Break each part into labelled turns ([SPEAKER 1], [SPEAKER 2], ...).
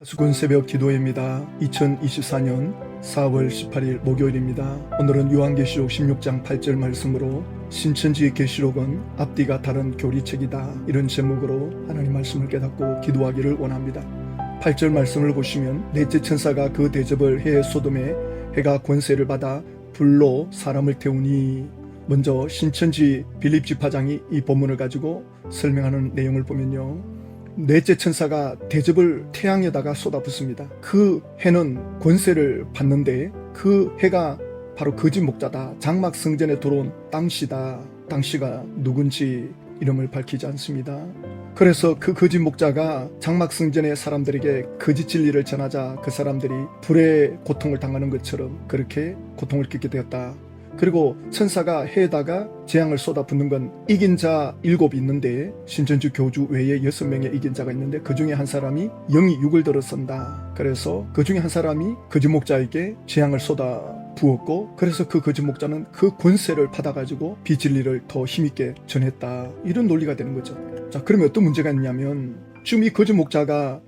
[SPEAKER 1] 수군 새벽 기도회입니다. 2024년 4월 18일 목요일입니다. 오늘은 요한계시록 16장 8절 말씀으로 신천지의 계시록은 앞뒤가 다른 교리책이다, 이런 제목으로 하나님 말씀을 깨닫고 기도하기를 원합니다. 8절 말씀을 보시면 넷째 천사가 그 대접을 해 소돔에 해가 권세를 받아 불로 사람을 태우니, 먼저 신천지 빌립 지파장이 이 본문을 가지고 설명하는 내용을 보면요, 넷째 천사가 대접을 태양에다가 쏟아붓습니다. 그 해는 권세를 받는데 그 해가 바로 거짓 목자다, 장막 성전에 들어온 당시다. 당시가 누군지 이름을 밝히지 않습니다. 그래서 그 거짓 목자가 장막 성전의 사람들에게 거짓 진리를 전하자 그 사람들이 불의 고통을 당하는 것처럼 그렇게 고통을 겪게 되었다. 그리고 천사가 해에다가 재앙을 쏟아붓는 건 이긴 자 7이 있는데, 신천지 교주 외에 6명의 이긴 자가 있는데 그 중에 한 사람이 영이 육을 들어선다. 그래서 그 중에 한 사람이 거짓 목자에게 재앙을 쏟아부었고, 그래서 그 거짓 목자는 그 권세를 받아가지고 비진리를 더 힘있게 전했다, 이런 논리가 되는 거죠. 자, 그러면 어떤 문제가 있냐면, 지금 이 거짓 목자가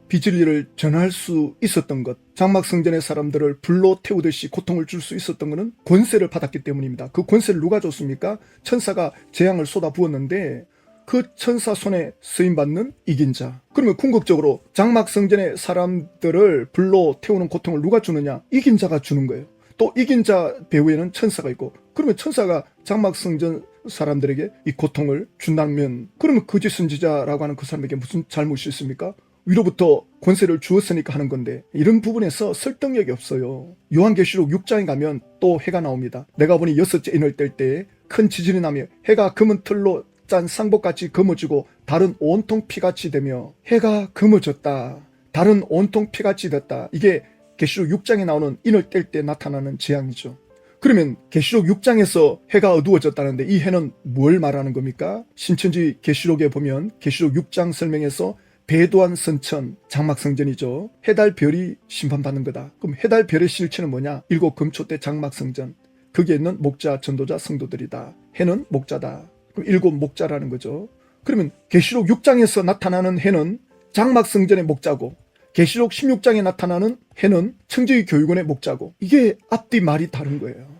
[SPEAKER 1] 비진리를 전할 수 있었던 것, 장막 성전의 사람들을 불로 태우듯이 고통을 줄 수 있었던 것은 권세를 받았기 때문입니다. 그 권세를 누가 줬습니까? 천사가 재앙을 쏟아부었는데 그 천사 손에 쓰임받는 이긴 자. 그러면 궁극적으로 장막 성전의 사람들을 불로 태우는 고통을 누가 주느냐? 이긴 자가 주는 거예요. 또 이긴 자 배후에는 천사가 있고, 그러면 천사가 장막 성전 사람들에게 이 고통을 준다면, 그러면 거짓 선지자라고 하는 그 사람에게 무슨 잘못이 있습니까? 위로부터 권세를 주었으니까 하는 건데, 이런 부분에서 설득력이 없어요. 요한계시록 6장에 가면 또 해가 나옵니다. 내가 보니 6째 인을 뗄 때 큰 지진이 나며 해가 검은 틀로 짠 상복같이 검어지고 달은 온통 피같이 되며, 해가 검어졌다, 달은 온통 피같이 됐다. 이게 계시록 6장에 나오는 인을 뗄 때 나타나는 재앙이죠. 그러면 계시록 6장에서 해가 어두워졌다는데 이 해는 뭘 말하는 겁니까? 신천지 계시록에 보면 계시록 6장 설명에서 배도한 선천, 장막 성전이죠. 해달 별이 심판받는 거다. 그럼 해달 별의 실체는 뭐냐? 7 금초 때 장막 성전. 거기에 있는 목자, 전도자, 성도들이다. 해는 목자다. 그럼 7 목자라는 거죠. 그러면 계시록 6장에서 나타나는 해는 장막 성전의 목자고, 계시록 16장에 나타나는 해는 청지기 교육원의 목자고, 이게 앞뒤 말이 다른 거예요.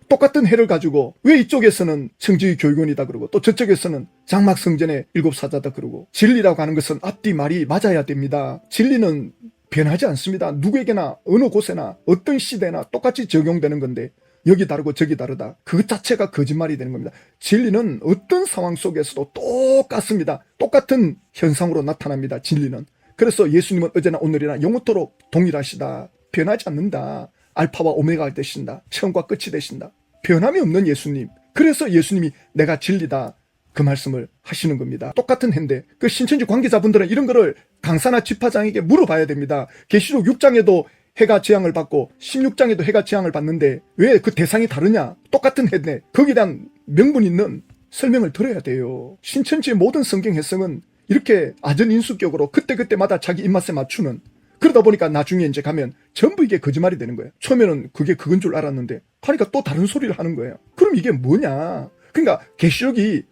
[SPEAKER 1] 똑같은 해를 가지고 왜 이쪽에서는 청지기 교육원이다 그러고 또 저쪽에서는 장막 성전의 7 사자다 그러고. 진리라고 하는 것은 앞뒤 말이 맞아야 됩니다. 진리는 변하지 않습니다. 누구에게나 어느 곳에나 어떤 시대나 똑같이 적용되는 건데, 여기 다르고 저기 다르다, 그것 자체가 거짓말이 되는 겁니다. 진리는 어떤 상황 속에서도 똑같습니다. 똑같은 현상으로 나타납니다. 진리는. 그래서 예수님은 어제나 오늘이나 영원토록 동일하시다. 변하지 않는다. 알파와 오메가가 되신다. 처음과 끝이 되신다. 변함이 없는 예수님. 그래서 예수님이 내가 진리다, 그 말씀을 하시는 겁니다. 똑같은 해인데 그 신천지 관계자분들은 이런 거를 강사나 지파장에게 물어봐야 됩니다. 계시록 6장에도 해가 재앙을 받고 16장에도 해가 재앙을 받는데 왜 그 대상이 다르냐? 똑같은 해인데 거기에 대한 명분 있는 설명을 들어야 돼요. 신천지의 모든 성경 해석은 이렇게 아전인수격으로 그때그때마다 자기 입맛에 맞추는, 그러다 보니까 나중에 이제 가면 전부 이게 거짓말이 되는 거예요. 처음에는 그게 그건 줄 알았는데 하니까 또 다른 소리를 하는 거예요. 그럼 이게 뭐냐? 그러니까 계시록이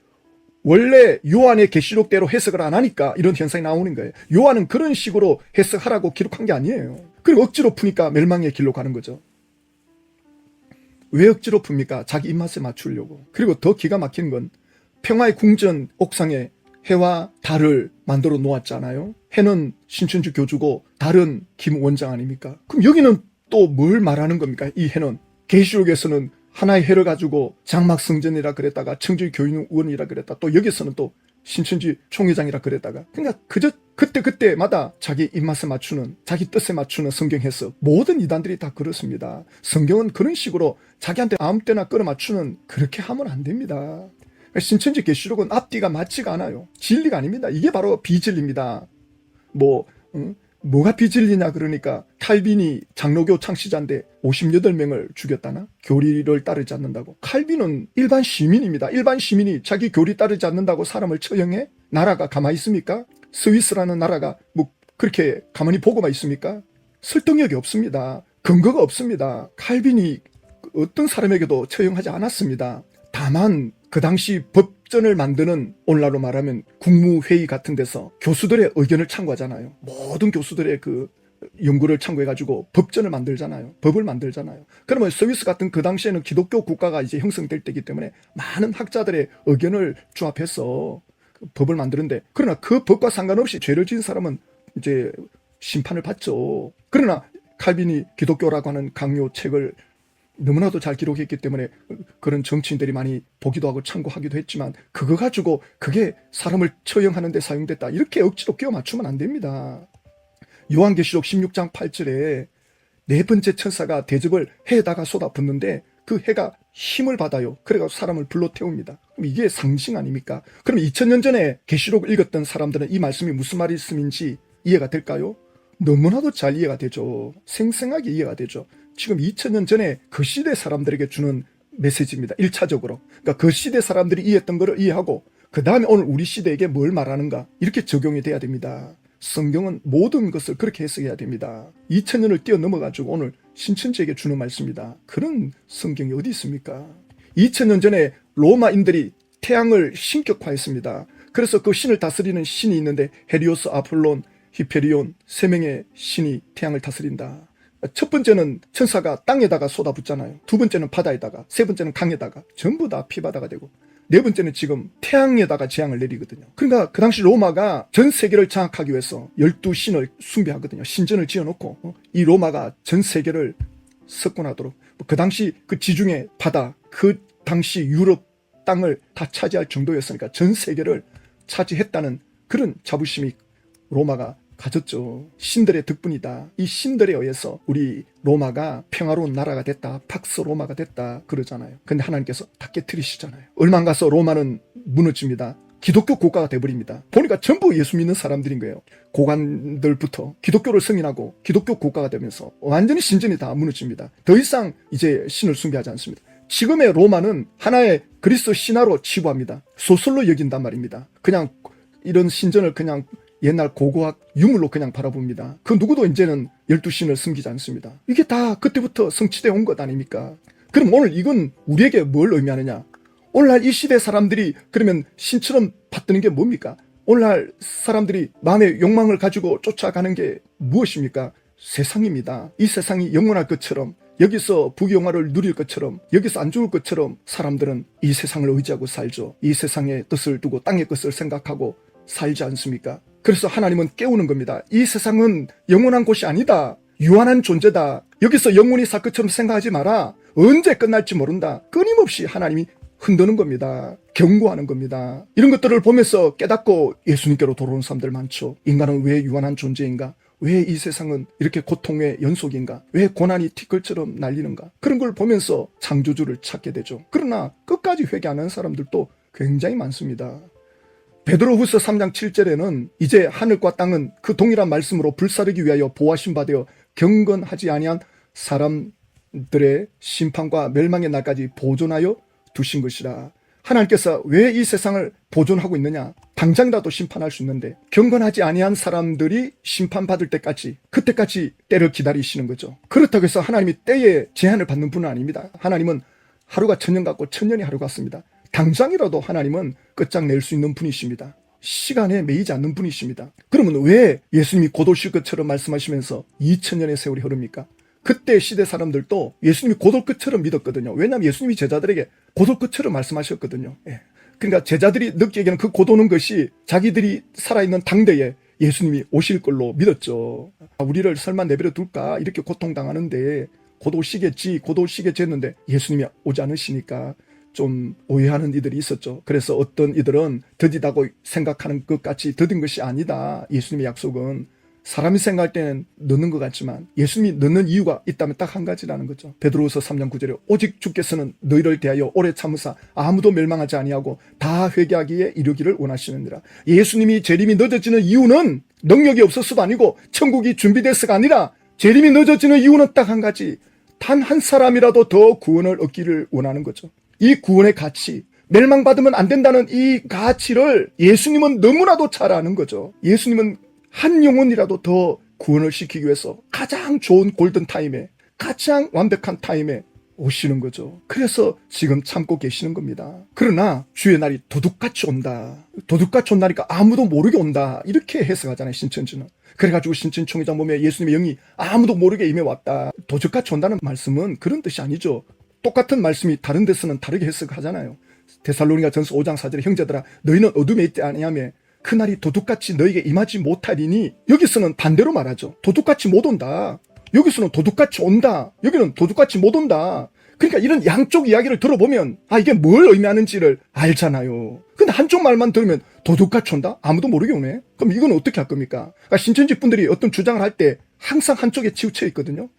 [SPEAKER 1] 원래 요한의 계시록대로 해석을 안 하니까 이런 현상이 나오는 거예요. 요한은 그런 식으로 해석하라고 기록한 게 아니에요. 그리고 억지로 푸니까 멸망의 길로 가는 거죠. 왜 억지로 풉니까? 자기 입맛에 맞추려고. 그리고 더 기가 막힌 건 평화의 궁전 옥상에 해와 달을 만들어 놓았잖아요. 해는 신천지 교주고 달은 김 원장 아닙니까? 그럼 여기는 또 뭘 말하는 겁니까? 이 해는 계시록에서는 하나의 해를 가지고 장막 성전이라 그랬다가 청지기 교육원이라 그랬다, 또 여기서는 또 신천지 총회장이라 그랬다가, 그러니까 그저 그때마다 자기 입맛에 맞추는, 자기 뜻에 맞추는 성경 해석. 모든 이단들이 다 그렇습니다. 성경은 그런 식으로 자기한테 아무 때나 끌어맞추는, 그렇게 하면 안 됩니다. 신천지 계시록은 앞뒤가 맞지가 않아요. 진리가 아닙니다. 이게 바로 비진리입니다. 뭐가 비진리냐 그러니까 칼빈이 장로교 창시자인데 58명을 죽였다나? 교리를 따르지 않는다고. 칼빈은 일반 시민입니다. 일반 시민이 자기 교리 따르지 않는다고 사람을 처형해? 나라가 가만히 있습니까? 스위스라는 나라가 뭐 그렇게 가만히 보고만 있습니까? 설득력이 없습니다. 근거가 없습니다. 칼빈이 어떤 사람에게도 처형하지 않았습니다. 다만 그 당시 법 법전을 만드는, 오늘날로 말하면 국무회의 같은 데서 교수들의 의견을 참고하잖아요. 모든 교수들의 그 연구를 참고해가지고 법전을 만들잖아요. 법을 만들잖아요. 그러면 스위스 같은 그 당시에는 기독교 국가가 이제 형성될 때이기 때문에 많은 학자들의 의견을 조합해서 법을 만드는데, 그러나 그 법과 상관없이 죄를 지은 사람은 이제 심판을 받죠. 그러나 칼빈이 기독교라고 하는 강요 책을 너무나도 잘 기록했기 때문에 그런 정치인들이 많이 보기도 하고 참고하기도 했지만, 그거 가지고 그게 사람을 처형하는 데 사용됐다, 이렇게 억지로 끼워 맞추면 안 됩니다. 요한계시록 16장 8절에 네 번째 천사가 대접을 해에다가 쏟아붓는데 그 해가 힘을 받아요. 그래가지고 사람을 불러 태웁니다. 그럼 이게 상징 아닙니까? 그럼 2000년 전에 계시록을 읽었던 사람들은 이 말씀이 무슨 말씀인지 이해가 될까요? 너무나도 잘 이해가 되죠. 생생하게 이해가 되죠. 지금 2000년 전에 그 시대 사람들에게 주는 메시지입니다. 1차적으로. 그러니까 그 시대 사람들이 이해했던 것을 이해하고, 그 다음에 오늘 우리 시대에게 뭘 말하는가, 이렇게 적용이 돼야 됩니다. 성경은 모든 것을 그렇게 해석해야 됩니다. 2000년을 뛰어넘어가지고 오늘 신천지에게 주는 말씀입니다. 그런 성경이 어디 있습니까? 2000년 전에 로마인들이 태양을 신격화했습니다. 그래서 그 신을 다스리는 신이 있는데 헤리오스, 아폴론, 히페리온, 세 명의 신이 태양을 다스린다. 첫 번째는 천사가 땅에다가 쏟아붓잖아요. 두 번째는 바다에다가, 세 번째는 강에다가, 전부 다 피바다가 되고, 네 번째는 지금 태양에다가 재앙을 내리거든요. 그러니까 그 당시 로마가 전 세계를 장악하기 위해서 12신을 숭배하거든요. 신전을 지어놓고 이 로마가 전 세계를 석권하도록, 그 당시 그 지중해 바다, 그 당시 유럽 땅을 다 차지할 정도였으니까 전 세계를 차지했다는 그런 자부심이 로마가 가졌죠. 신들의 덕분이다. 이 신들에 의해서 우리 로마가 평화로운 나라가 됐다, 팍스 로마가 됐다 그러잖아요. 근데 하나님께서 다 깨트리시잖아요. 얼마 안 가서 로마는 무너집니다. 기독교 국가가 돼버립니다. 보니까 전부 예수 믿는 사람들인 거예요. 고관들부터 기독교를 승인하고 기독교 국가가 되면서 완전히 신전이 다 무너집니다. 더 이상 이제 신을 숭배하지 않습니다. 지금의 로마는 하나의 그리스도 신화로 치부합니다. 소설로 여긴단 말입니다. 그냥 이런 신전을 그냥 옛날 고고학 유물로 그냥 바라봅니다. 그 누구도 이제는 12신을 섬기지 않습니다. 이게 다 그때부터 성취되어 온 것 아닙니까? 그럼 오늘 이건 우리에게 뭘 의미하느냐? 오늘날 이 시대 사람들이 그러면 신처럼 받드는 게 뭡니까? 오늘날 사람들이 마음의 욕망을 가지고 쫓아가는 게 무엇입니까? 세상입니다. 이 세상이 영원할 것처럼, 여기서 부귀영화를 누릴 것처럼, 여기서 안 죽을 것처럼 사람들은 이 세상을 의지하고 살죠. 이 세상의 뜻을 두고 땅의 것을 생각하고 살지 않습니까? 그래서 하나님은 깨우는 겁니다. 이 세상은 영원한 곳이 아니다. 유한한 존재다. 여기서 영원히 살 것처럼 생각하지 마라. 언제 끝날지 모른다. 끊임없이 하나님이 흔드는 겁니다. 경고하는 겁니다. 이런 것들을 보면서 깨닫고 예수님께로 돌아오는 사람들 많죠. 인간은 왜 유한한 존재인가? 왜 이 세상은 이렇게 고통의 연속인가? 왜 고난이 티끌처럼 날리는가? 그런 걸 보면서 창조주를 찾게 되죠. 그러나 끝까지 회개 안 하는 사람들도 굉장히 많습니다. 베드로후서 3장 7절에는 이제 하늘과 땅은 그 동일한 말씀으로 불사르기 위하여 보호하신 바 되어 경건하지 아니한 사람들의 심판과 멸망의 날까지 보존하여 두신 것이라. 하나님께서 왜 이 세상을 보존하고 있느냐? 당장이라도 심판할 수 있는데 경건하지 아니한 사람들이 심판받을 때까지, 그때까지 때를 기다리시는 거죠. 그렇다고 해서 하나님이 때에 제한을 받는 분은 아닙니다. 하나님은 하루가 천년 같고 천년이 하루 같습니다. 당장이라도 하나님은 끝장낼 수 있는 분이십니다. 시간에 매이지 않는 분이십니다. 그러면 왜 예수님이 곧 오실 것처럼 말씀하시면서 2000년의 세월이 흐릅니까? 그때 시대 사람들도 예수님이 곧 올 것처럼 믿었거든요. 왜냐하면 예수님이 제자들에게 곧 올 것처럼 말씀하셨거든요. 그러니까 제자들이 느끼기에는 그 곧 오는 것이 자기들이 살아있는 당대에 예수님이 오실 걸로 믿었죠. 우리를 설마 내버려 둘까? 이렇게 고통당하는데 곧 오시겠지, 곧 오시겠지 했는데 예수님이 오지 않으시니까 좀 오해하는 이들이 있었죠. 그래서 어떤 이들은 더디다고 생각하는 것 같이 더딘 것이 아니다. 예수님의 약속은 사람이 생각할 때는 늦는 것 같지만 예수님이 늦는 이유가 있다면 딱 한 가지라는 거죠. 베드로후서 3장 9절에 오직 주께서는 너희를 대하여 오래 참으사 아무도 멸망하지 아니하고 다 회개하기에 이르기를 원하시느니라. 예수님이 재림이 늦어지는 이유는 능력이 없어서도 아니고 천국이 준비돼서가 아니라 재림이 늦어지는 이유는 딱 한 가지. 단 한 사람이라도 더 구원을 얻기를 원하는 거죠. 이 구원의 가치, 멸망받으면 안 된다는 이 가치를 예수님은 너무나도 잘 아는 거죠. 예수님은 한 영혼이라도 더 구원을 시키기 위해서 가장 좋은 골든타임에, 가장 완벽한 타임에 오시는 거죠. 그래서 지금 참고 계시는 겁니다. 그러나 주의 날이 도둑같이 온다. 도둑같이 온다니까 아무도 모르게 온다. 이렇게 해석하잖아요, 신천지는. 그래가지고 신천총회장 보면 예수님의 영이 아무도 모르게 임해왔다. 도둑같이 온다는 말씀은 그런 뜻이 아니죠. 똑같은 말씀이 다른 데서는 다르게 해석하잖아요. 데살로니가 전서 5장 4절에 형제들아 너희는 어둠에 있지 아니하며 그날이 도둑같이 너에게 임하지 못하리니, 여기서는 반대로 말하죠. 도둑같이 못 온다. 여기서는 도둑같이 온다. 여기는 도둑같이 못 온다. 그러니까 이런 양쪽 이야기를 들어보면 이게 뭘 의미하는지를 알잖아요. 근데 한쪽 말만 들으면 도둑같이 온다? 아무도 모르게 오네? 그럼 이건 어떻게 할 겁니까? 그러니까 신천지 분들이 어떤 주장을 할 때 항상 한쪽에 치우쳐 있거든요.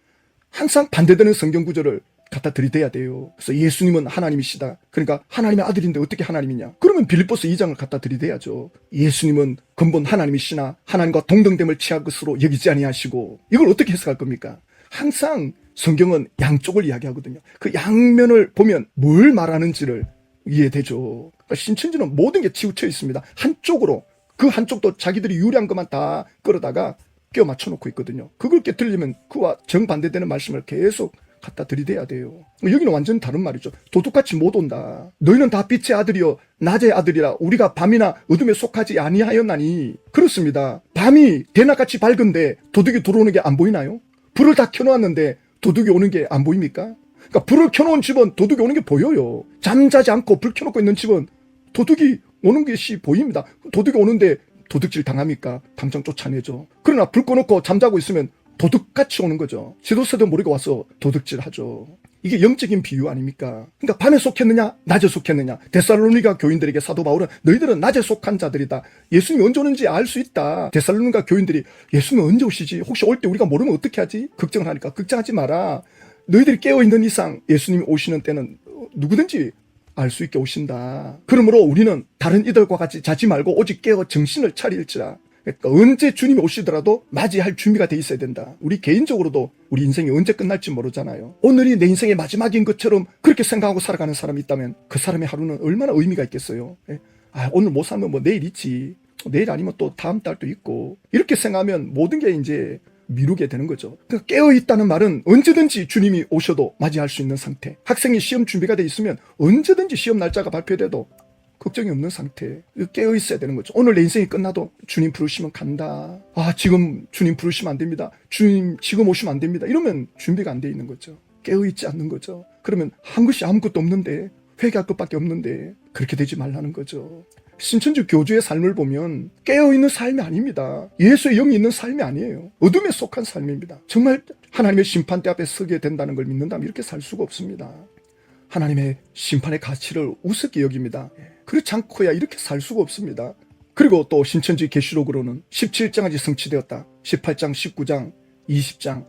[SPEAKER 1] 항상 반대되는 성경 구절을 갖다 들이대야 돼요. 그래서 예수님은 하나님이시다. 그러니까 하나님의 아들인데 어떻게 하나님이냐? 그러면 빌립보서 2장을 갖다 들이대야죠. 예수님은 근본 하나님이시나 하나님과 동등됨을 취할 것으로 여기지 아니하시고, 이걸 어떻게 해석할 겁니까? 항상 성경은 양쪽을 이야기하거든요. 그 양면을 보면 뭘 말하는지를 이해되죠. 그러니까 신천지는 모든 게 치우쳐 있습니다. 한쪽으로, 그 한쪽도 자기들이 유리한 것만 다 끌어다가 끼워 맞춰놓고 있거든요. 그걸 깨뜨리려면 그와 정반대되는 말씀을 계속 갖다 들이대야 돼요. 여기는 완전 다른 말이죠. 도둑같이 못 온다. 너희는 다 빛의 아들이요 낮의 아들이라 우리가 밤이나 어둠에 속하지 아니하였나니. 그렇습니다. 밤이 대낮같이 밝은데 도둑이 들어오는 게 안 보이나요? 불을 다 켜놓았는데 도둑이 오는 게 안 보입니까? 그러니까 불을 켜놓은 집은 도둑이 오는 게 보여요. 잠자지 않고 불 켜놓고 있는 집은 도둑이 오는 것이 보입니다. 도둑이 오는데 도둑질 당합니까? 당장 쫓아내죠. 그러나 불 꺼놓고 잠자고 있으면 도둑같이 오는 거죠. 지도세도 모르게 와서 도둑질 하죠. 이게 영적인 비유 아닙니까? 그러니까 밤에 속했느냐 낮에 속했느냐. 데살로니가 교인들에게 사도 바울은 너희들은 낮에 속한 자들이다. 예수님이 언제 오는지 알 수 있다. 데살로니가 교인들이 예수님이 언제 오시지? 혹시 올 때 우리가 모르면 어떻게 하지? 걱정을 하니까 걱정하지 마라. 너희들이 깨어있는 이상 예수님이 오시는 때는 누구든지 알 수 있게 오신다. 그러므로 우리는 다른 이들과 같이 자지 말고 오직 깨어 정신을 차릴지라. 그러니까 언제 주님이 오시더라도 맞이할 준비가 돼 있어야 된다. 우리 개인적으로도 우리 인생이 언제 끝날지 모르잖아요. 오늘이 내 인생의 마지막인 것처럼 그렇게 생각하고 살아가는 사람이 있다면 그 사람의 하루는 얼마나 의미가 있겠어요. 오늘 못 살면 뭐 내일 있지. 내일 아니면 또 다음 달도 있고. 이렇게 생각하면 모든 게 이제 미루게 되는 거죠. 그러니까 깨어있다는 말은 언제든지 주님이 오셔도 맞이할 수 있는 상태. 학생이 시험 준비가 돼 있으면 언제든지 시험 날짜가 발표돼도 걱정이 없는 상태. 깨어 있어야 되는 거죠. 오늘 내 인생이 끝나도 주님 부르시면 간다. 지금 주님 부르시면 안 됩니다. 주님 지금 오시면 안 됩니다. 이러면 준비가 안 돼 있는 거죠. 깨어 있지 않는 거죠. 그러면 한 것이 아무것도 없는데, 회개할 것밖에 없는데 그렇게 되지 말라는 거죠. 신천지 교주의 삶을 보면 깨어있는 삶이 아닙니다. 예수의 영이 있는 삶이 아니에요. 어둠에 속한 삶입니다. 정말 하나님의 심판대 앞에 서게 된다는 걸 믿는다면 이렇게 살 수가 없습니다. 하나님의 심판의 가치를 우습게 여깁니다. 그렇지 않고야 이렇게 살 수가 없습니다. 그리고 또 신천지 계시록으로는 17장까지 성취되었다. 18장, 19장, 20장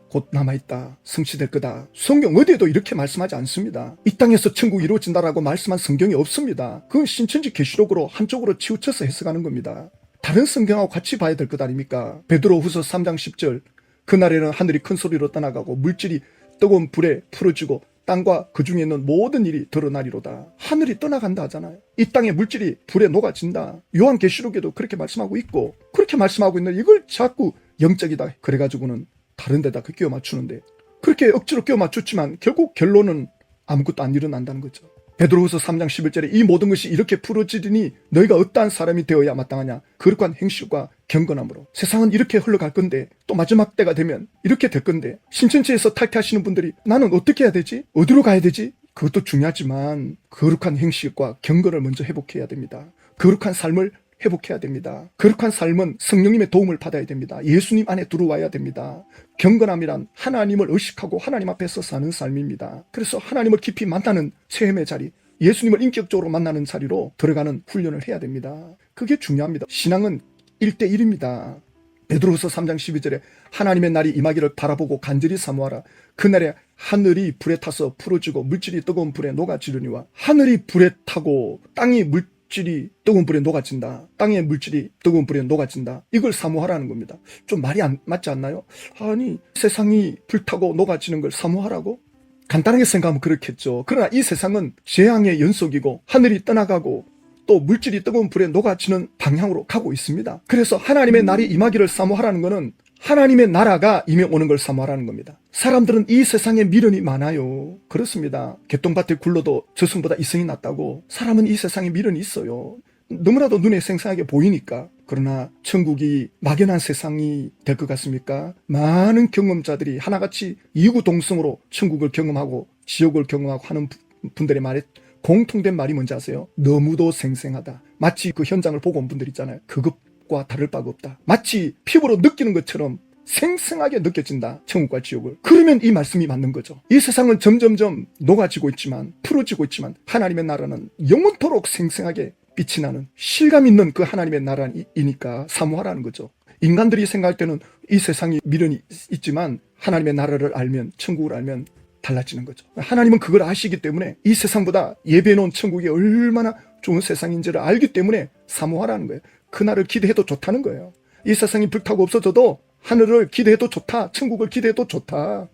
[SPEAKER 1] 곧 남아있다. 성취될 거다. 성경 어디에도 이렇게 말씀하지 않습니다. 이 땅에서 천국이 이루어진다라고 말씀한 성경이 없습니다. 그건 신천지 계시록으로 한쪽으로 치우쳐서 해석하는 겁니다. 다른 성경하고 같이 봐야 될 것 아닙니까? 베드로후서 3장 10절 그날에는 하늘이 큰 소리로 떠나가고 물질이 뜨거운 불에 풀어지고 땅과 그 중에 있는 모든 일이 드러나리로다. 하늘이 떠나간다 하잖아요. 이 땅의 물질이 불에 녹아진다. 요한계시록에도 그렇게 말씀하고 있고, 그렇게 말씀하고 있는데 이걸 자꾸 영적이다 그래가지고는 다른 데다 끼워 맞추는데, 그렇게 억지로 끼워 맞췄지만 결국 결론은 아무것도 안 일어난다는 거죠. 베드로후서 3장 11절에 이 모든 것이 이렇게 풀어지리니 너희가 어떠한 사람이 되어야 마땅하냐. 거룩한 행실과 경건함으로. 세상은 이렇게 흘러갈 건데 또 마지막 때가 되면 이렇게 될 건데, 신천지에서 탈퇴하시는 분들이 나는 어떻게 해야 되지? 어디로 가야 되지? 그것도 중요하지만 거룩한 행실과 경건을 먼저 회복해야 됩니다. 거룩한 삶을 회복해야 됩니다. 거룩한 삶은 성령님의 도움을 받아야 됩니다. 예수님 안에 들어와야 됩니다. 경건함이란 하나님을 의식하고 하나님 앞에서 사는 삶입니다. 그래서 하나님을 깊이 만나는 체험의 자리, 예수님을 인격적으로 만나는 자리로 들어가는 훈련을 해야 됩니다. 그게 중요합니다. 신앙은 1대1입니다. 베드로후서 3장 12절에 하나님의 날이 임하기를 바라보고 간절히 사모하라. 그날에 하늘이 불에 타서 풀어지고 물질이 뜨거운 불에 녹아지르니와. 하늘이 불에 타고 땅이 물질이 뜨거운 불에 녹아진다. 땅의 물질이 뜨거운 불에 녹아진다. 이걸 사모하라는 겁니다. 좀 말이 안 맞지 않나요? 아니, 세상이 불타고 녹아지는 걸 사모하라고? 간단하게 생각하면 그렇겠죠. 그러나 이 세상은 재앙의 연속이고 하늘이 떠나가고 또 물질이 뜨거운 불에 녹아지는 방향으로 가고 있습니다. 그래서 하나님의 날이 임하기를 사모하라는 것은 하나님의 나라가 이미 오는 걸 사모하라는 겁니다. 사람들은 이 세상에 미련이 많아요. 그렇습니다. 개똥밭에 굴러도 저승보다 이승이 낫다고. 사람은 이 세상에 미련이 있어요. 너무나도 눈에 생생하게 보이니까. 그러나 천국이 막연한 세상이 될 것 같습니까? 많은 경험자들이 하나같이 이구동성으로 천국을 경험하고 지옥을 경험하고 하는 분들의 말에 공통된 말이 뭔지 아세요? 너무도 생생하다. 마치 그 현장을 보고 온 분들 있잖아요. 그것과 다를 바가 없다. 마치 피부로 느끼는 것처럼 생생하게 느껴진다. 천국과 지옥을. 그러면 이 말씀이 맞는 거죠. 이 세상은 점점점 녹아지고 있지만, 풀어지고 있지만 하나님의 나라는 영원토록 생생하게 빛이 나는 실감 있는 그 하나님의 나라이니까 사모하라는 거죠. 인간들이 생각할 때는 이 세상이 미련이 있지만 하나님의 나라를 알면, 천국을 알면 달라지는 거죠. 하나님은 그걸 아시기 때문에 이 세상보다 예배해 놓은 천국이 얼마나 좋은 세상인지를 알기 때문에 사모하라는 거예요. 그날을 기대해도 좋다는 거예요. 이 세상이 불타고 없어져도 하늘을 기대해도 좋다. 천국을 기대해도 좋다.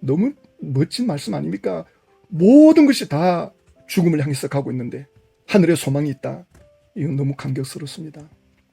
[SPEAKER 1] 너무 멋진 말씀 아닙니까? 모든 것이 다 죽음을 향해서 가고 있는데 하늘에 소망이 있다. 이건 너무 감격스럽습니다.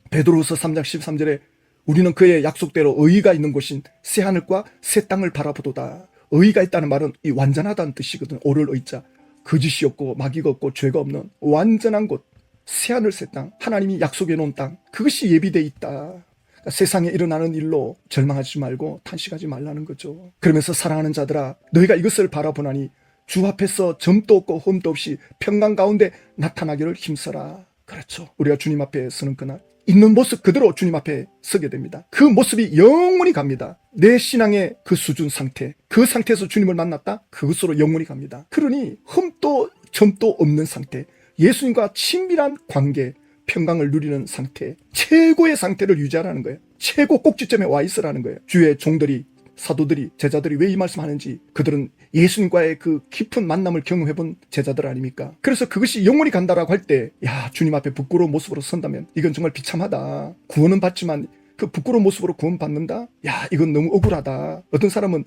[SPEAKER 1] 베드로후서 3장 13절에 우리는 그의 약속대로 의의가 있는 곳인 새하늘과 새 땅을 바라보도다. 의의가 있다는 말은 이 완전하다는 뜻이거든. 오를 의자. 거짓이 없고 마귀가 없고 죄가 없는 완전한 곳. 새하늘 새 땅. 하나님이 약속해 놓은 땅. 그것이 예비되어 있다. 그러니까 세상에 일어나는 일로 절망하지 말고 탄식하지 말라는 거죠. 그러면서 사랑하는 자들아, 너희가 이것을 바라보나니 주 앞에서 점도 없고 흠도 없이 평강 가운데 나타나기를 힘써라. 그렇죠. 우리가 주님 앞에 서는 그날 있는 모습 그대로 주님 앞에 서게 됩니다. 그 모습이 영원히 갑니다. 내 신앙의 그 수준 상태, 그 상태에서 주님을 만났다? 그것으로 영원히 갑니다. 그러니 흠도 점도 없는 상태, 예수님과 친밀한 관계, 평강을 누리는 상태, 최고의 상태를 유지하라는 거예요. 최고 꼭지점에 와 있으라는 거예요. 주의 종들이, 사도들이, 제자들이 왜 이 말씀하는지, 그들은 예수님과의 그 깊은 만남을 경험해본 제자들 아닙니까? 그래서 그것이 영원히 간다라고 할 때, 야, 주님 앞에 부끄러운 모습으로 선다면 이건 정말 비참하다. 구원은 받지만 그 부끄러운 모습으로 구원 받는다? 야, 이건 너무 억울하다. 어떤 사람은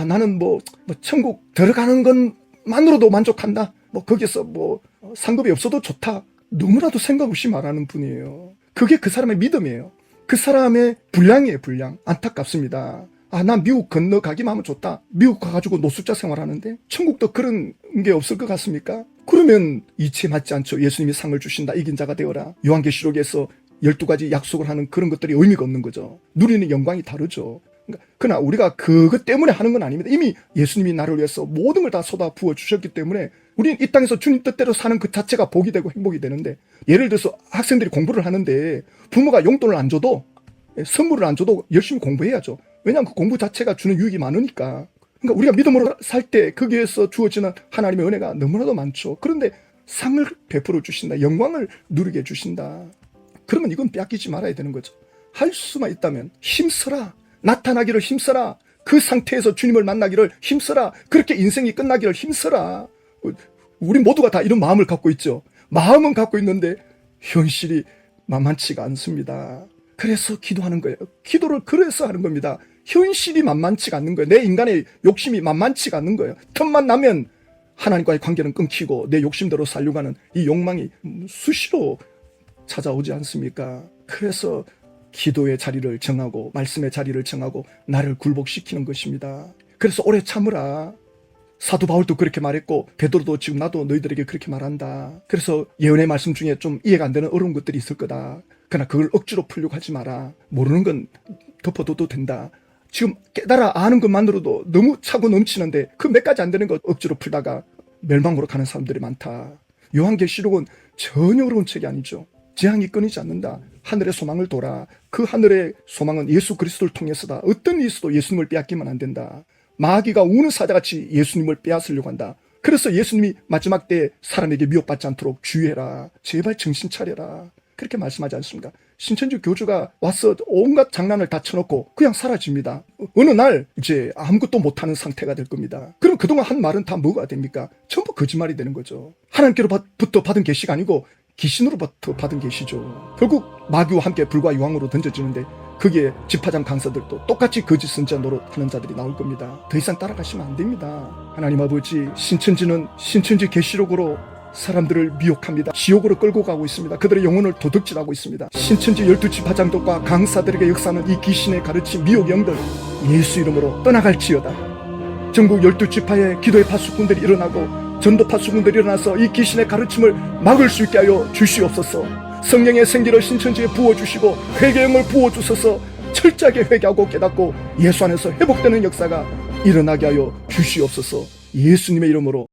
[SPEAKER 1] 나는 천국 들어가는 것만으로도 만족한다. 거기서 상급이 없어도 좋다. 너무나도 생각 없이 말하는 분이에요. 그게 그 사람의 믿음이에요. 그 사람의 분량이에요, 분량. 안타깝습니다. 난 미국 건너가기만 하면 좋다. 미국 가가지고 노숙자 생활하는데 천국도 그런 게 없을 것 같습니까? 그러면 이치에 맞지 않죠. 예수님이 상을 주신다. 이긴 자가 되어라. 요한계시록에서 12가지 약속을 하는 그런 것들이 의미가 없는 거죠. 누리는 영광이 다르죠. 그러나 우리가 그것 때문에 하는 건 아닙니다. 이미 예수님이 나를 위해서 모든 걸 다 쏟아 부어 주셨기 때문에 우리는 이 땅에서 주님 뜻대로 사는 그 자체가 복이 되고 행복이 되는데, 예를 들어서 학생들이 공부를 하는데 부모가 용돈을 안 줘도, 선물을 안 줘도 열심히 공부해야죠. 왜냐하면 그 공부 자체가 주는 유익이 많으니까. 그러니까 우리가 믿음으로 살 때 거기에서 주어지는 하나님의 은혜가 너무나도 많죠. 그런데 상을 베풀어 주신다. 영광을 누리게 해주신다. 그러면 이건 빼앗기지 말아야 되는 거죠. 할 수만 있다면 힘써라. 나타나기를 힘써라. 그 상태에서 주님을 만나기를 힘써라. 그렇게 인생이 끝나기를 힘써라. 우리 모두가 다 이런 마음을 갖고 있죠. 마음은 갖고 있는데 현실이 만만치가 않습니다. 그래서 기도하는 거예요. 기도를 그래서 하는 겁니다. 현실이 만만치가 않는 거예요. 내 인간의 욕심이 만만치가 않는 거예요. 틈만 나면 하나님과의 관계는 끊기고 내 욕심대로 살려고 하는 이 욕망이 수시로 찾아오지 않습니까? 그래서 기도의 자리를 정하고 말씀의 자리를 정하고 나를 굴복시키는 것입니다. 그래서 오래 참으라. 사도 바울도 그렇게 말했고 베드로도 지금 나도 너희들에게 그렇게 말한다. 그래서 예언의 말씀 중에 좀 이해가 안 되는 어려운 것들이 있을 거다. 그러나 그걸 억지로 풀려고 하지 마라. 모르는 건 덮어둬도 된다. 지금 깨달아 아는 것만으로도 너무 차고 넘치는데 그 몇 가지 안 되는 것 억지로 풀다가 멸망으로 가는 사람들이 많다. 요한계시록은 전혀 어려운 책이 아니죠. 재앙이 끊이지 않는다. 하늘의 소망을 둬라. 그 하늘의 소망은 예수 그리스도를 통해서다. 어떤 일에서도 예수님을 빼앗기면 안 된다. 마귀가 우는 사자같이 예수님을 빼앗으려고 한다. 그래서 예수님이 마지막 때 사람에게 미혹받지 않도록 주의해라. 제발 정신 차려라. 그렇게 말씀하지 않습니까? 신천지 교주가 와서 온갖 장난을 다 쳐놓고 그냥 사라집니다. 어느 날 이제 아무것도 못하는 상태가 될 겁니다. 그럼 그동안 한 말은 다 뭐가 됩니까? 전부 거짓말이 되는 거죠. 하나님께로부터 받은 계시가 아니고 귀신으로부터 받은 계시죠. 결국 마귀와 함께 불과 유황으로 던져지는데 거기에 집화장 강사들도 똑같이 거짓 선지자 노릇하는 자들이 나올 겁니다. 더 이상 따라가시면 안 됩니다. 하나님 아버지, 신천지는 신천지 계시록으로 사람들을 미혹합니다. 지옥으로 끌고 가고 있습니다. 그들의 영혼을 도둑질하고 있습니다. 신천지 12지 파장독과 강사들에게 역사하는 이 귀신의 가르침 미혹 영들 예수 이름으로 떠나갈지어다. 전국 12지파의 기도의 파수꾼들이 일어나고 전도 파수꾼들이 일어나서 이 귀신의 가르침을 막을 수 있게 하여 주시옵소서. 성령의 생기를 신천지에 부어주시고 회개영을 부어주셔서 철저하게 회개하고 깨닫고 예수 안에서 회복되는 역사가 일어나게 하여 주시옵소서. 예수님의 이름으로